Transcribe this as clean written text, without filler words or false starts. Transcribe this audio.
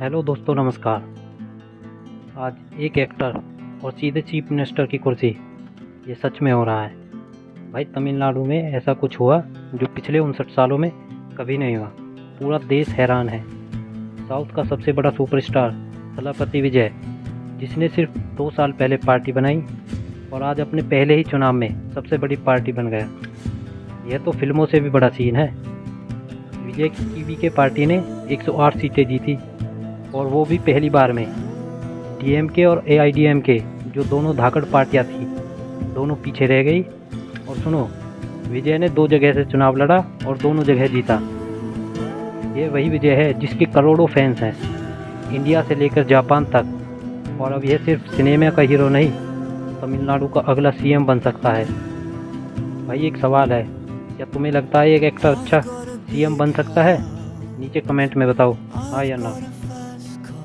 Hello दोस्तों, नमस्कार। आज एक एक्टर और सीधे चीफ मिनिस्टर की कुर्सी, ये सच में हो रहा है भाई। तमिलनाडु में ऐसा कुछ हुआ जो पिछले 59 सालों में कभी नहीं हुआ। पूरा देश हैरान है। साउथ का सबसे बड़ा सुपरस्टार थलापति विजय, जिसने सिर्फ 2 साल पहले पार्टी बनाई और आज अपने पहले ही चुनाव में सबसे बड़ी पार्टी बन गया। यह तो फिल्मों से भी बड़ा सीन है। विजय की टीवी पार्टी ने 108 सीटें जीती, और वो भी पहली बार में। डीएमके और एआईडीएमके, जो दोनों धाकड़ पार्टियां थी, दोनों पीछे रह गई। और सुनो, विजय ने 2 जगह से चुनाव लड़ा और दोनों जगह जीता। ये वही विजय है जिसके करोड़ों फैंस हैं, इंडिया से लेकर जापान तक। और अब यह सिर्फ सिनेमा का हीरो नहीं, तमिलनाडु का अगला सीएम बन सकता है। भाई एक सवाल है, क्या तुम्हें लगता है एक एक्टर अच्छा सीएम बन सकता है? नीचे कमेंट में बताओ, हाँ या ना।